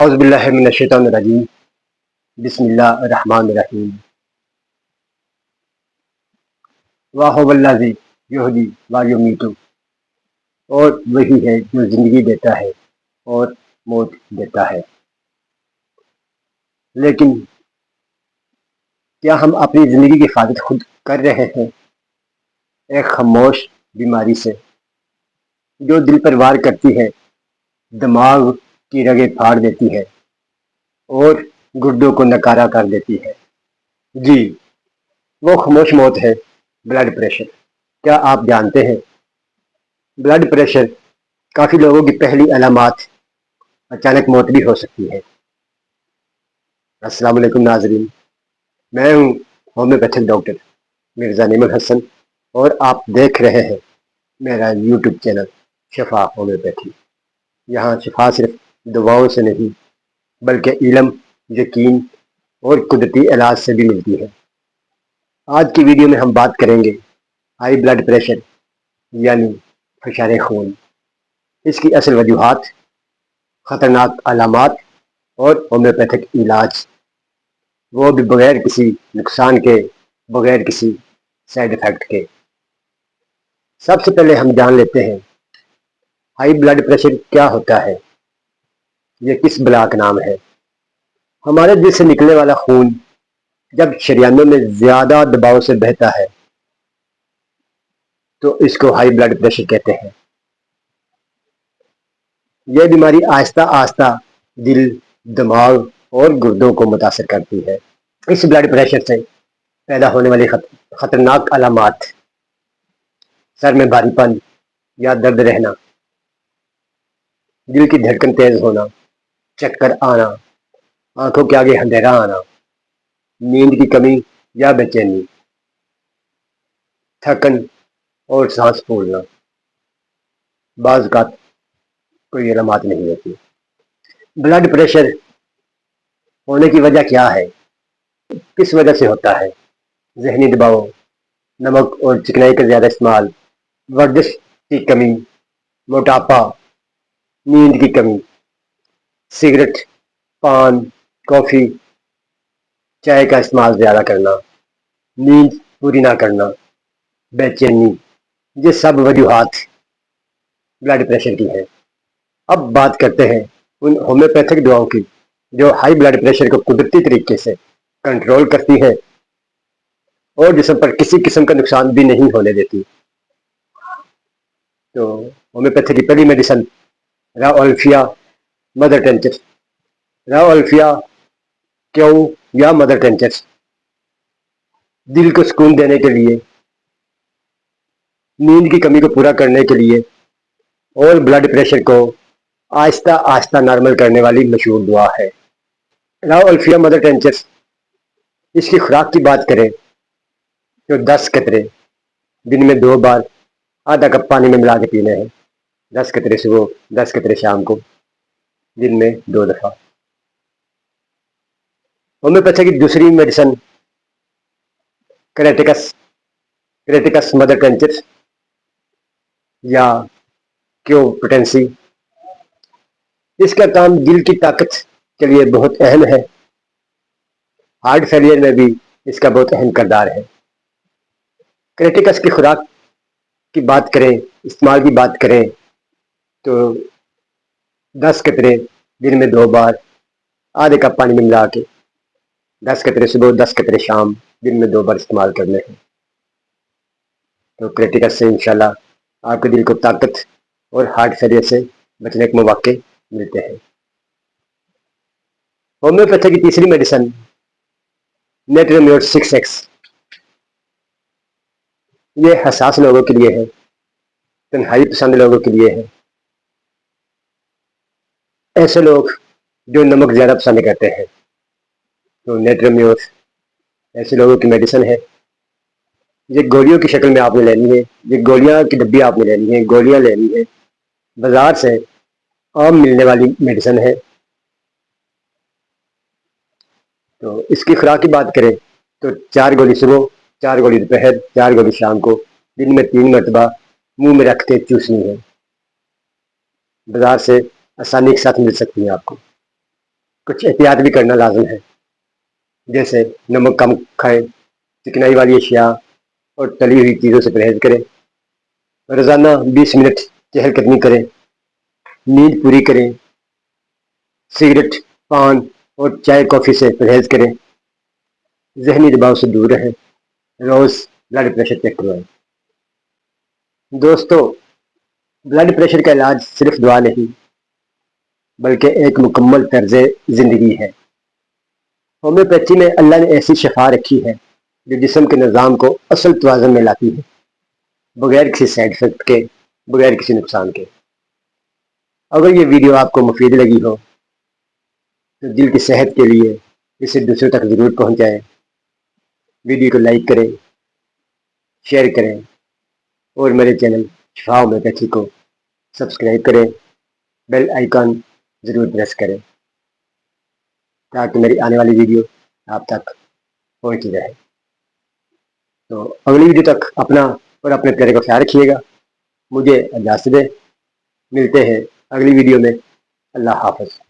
اعوذ باللہ من الشیطان الرجیم بسم اللہ الرحمن الرحیم واہ والذی یحیی و یمیت، اور وہی ہے جو زندگی دیتا ہے اور موت دیتا ہے۔ لیکن کیا ہم اپنی زندگی کی حفاظت خود کر رہے ہیں؟ ایک خاموش بیماری سے جو دل پر وار کرتی ہے، دماغ کی رگیں پھاڑ دیتی ہے اور گردوں کو نکارا کر دیتی ہے۔ جی، وہ خاموش موت ہے بلڈ پریشر۔ کیا آپ جانتے ہیں بلڈ پریشر کافی لوگوں کی پہلی علامات اچانک موت بھی ہو سکتی ہے۔ السلام علیکم ناظرین، میں ہوں ہومیوپیتھک ڈاکٹر مرزا نعیم الحسن، اور آپ دیکھ رہے ہیں میرا یوٹیوب چینل شفا ہومیوپیتھی۔ یہاں شفا صرف دواؤں سے نہیں بلکہ علم، یقین اور قدرتی علاج سے بھی ملتی ہے۔ آج کی ویڈیو میں ہم بات کریں گے ہائی بلڈ پریشر یعنی فشار خون، اس کی اصل وجوہات، خطرناک علامات اور ہومیوپیتھک علاج، وہ بھی بغیر کسی نقصان کے، بغیر کسی سائیڈ ایفیکٹ کے۔ سب سے پہلے ہم جان لیتے ہیں ہائی بلڈ پریشر کیا ہوتا ہے، یہ کس بلا کا نام ہے۔ ہمارے دل سے نکلنے والا خون جب شریانوں میں زیادہ دباؤ سے بہتا ہے تو اس کو ہائی بلڈ پریشر کہتے ہیں۔ یہ بیماری آہستہ آہستہ دل، دماغ اور گردوں کو متاثر کرتی ہے۔ اس بلڈ پریشر سے پیدا ہونے والی خطرناک علامات: سر میں بھاری پن یا درد رہنا، دل کی دھڑکن تیز ہونا، چکر آنا، آنکھوں کے آگے اندھیرا آنا، نیند کی کمی یا بے چینی، تھکن اور سانس پھولنا۔ بعض اوقات کوئی علامات نہیں ہوتی۔ بلڈ پریشر ہونے کی وجہ کیا ہے؟ کس وجہ سے ہوتا ہے؟ ذہنی دباؤ، نمک اور چکنائی کا زیادہ استعمال، ورزش کی کمی، موٹاپا، نیند کی کمی، سگریٹ، پان، کافی، چائے کا استعمال زیادہ کرنا، نیند پوری نہ کرنا، بے چینی، یہ سب وجوہات بلڈ پریشر کی ہیں۔ اب بات کرتے ہیں ان ہومیوپیتھک دواؤں کی جو ہائی بلڈ پریشر کو قدرتی طریقے سے کنٹرول کرتی ہے اور جسم پر کسی قسم کا نقصان بھی نہیں ہونے دیتی۔ تو ہومیوپیتھی کی پہلی میڈیسن راولفیا مدر ٹینچر۔ راولفیا کیوں یا مدر ٹینچر دل کو سکون دینے کے لیے، نیند کی کمی کو پورا کرنے کے لیے اور بلڈ پریشر کو آہستہ آہستہ نارمل کرنے والی مشہور دعا ہے۔ راولفیا مدر ٹینچر، اس کی خوراک کی بات کریں تو 10 قطرے دن میں 2 بار آدھا کپ پانی میں ملا کے پینے ہیں۔ 10 قطرے صبح، 10 قطرے شام کو، دن میں 2 دفعہ۔ ہومیوپیتھی کی دوسری میڈیسن کریٹیکس مدر ٹینچر یا کیو پوٹینسی۔ اس کا کام دل کی طاقت کے لیے بہت اہم ہے۔ ہارٹ فیلئر میں بھی اس کا بہت اہم کردار ہے۔ کریٹیکس کی خوراک کی بات کریں، استعمال کی بات کریں تو 10 قطرے دن میں 2 بار آدھے کپ پانی میں ملا کے، 10 قطرے صبح، 10 قطرے شام، دن میں 2 بار استعمال کرنے ہیں۔ تو کریٹیکس سے انشاءاللہ آپ کے دل کو طاقت اور ہارٹ فیلئر سے بچنے کے مواقع ملتے ہیں۔ ہومیوپیتھی کی تیسری میڈیسن نیٹرمیور 6X، یہ حساس لوگوں کے لیے ہے، تنہائی پسند لوگوں کے لیے ہے، ایسے لوگ جو نمک زیادہ پسند کرتے ہیں۔ تو نیٹرمیور ایسے لوگوں کی میڈیسن ہے۔ یہ گولیوں کی شکل میں آپ نے لینی ہے، یہ گولیاں کی ڈبی آپ نے لینی ہے، گولیاں لینی ہے۔ بازار سے عام ملنے والی میڈیسن ہے۔ تو اس کی خوراک کی بات کریں تو 4 گولی صبح، 4 گولی دوپہر، 4 گولی شام کو، دن میں 3 مرتبہ منہ میں رکھ کے چوسنی ہے۔ بازار سے آسانی کے ساتھ مل سکتی ہیں آپ کو۔ کچھ احتیاط بھی کرنا لازم ہے، جیسے نمک کم کھائیں، چکنائی والی اشیاء اور تلی ہوئی چیزوں سے پرہیز کریں، روزانہ 20 منٹ چہل قدمی کریں، نیند پوری کریں، سگریٹ، پان اور چائے کافی سے پرہیز کریں، ذہنی دباؤ سے دور رہیں، روز بلڈ پریشر چیک کروائیں۔ دوستو، بلڈ پریشر کا علاج صرف دعا نہیں بلکہ ایک مکمل طرز زندگی ہے۔ ہومیوپیتھی میں اللہ نے ایسی شفا رکھی ہے جو جسم کے نظام کو اصل توازن میں لاتی ہے، بغیر کسی سائیڈ افیکٹ کے، بغیر کسی نقصان کے۔ اگر یہ ویڈیو آپ کو مفید لگی ہو تو دل کی صحت کے لیے اسے دوسروں تک ضرور پہنچائیں، ویڈیو کو لائک کریں، شیئر کریں اور میرے چینل شفا ہومیوپیتھی کو سبسکرائب کریں، بیل آئیکن ضرور پریس کریں تاکہ میری آنے والی ویڈیو آپ تک پہنچتی رہے۔ تو اگلی ویڈیو تک اپنا اور اپنے پیارے کا خیال رکھیے گا۔ مجھے اجازت دیں، ملتے ہیں اگلی ویڈیو میں۔ اللہ حافظ۔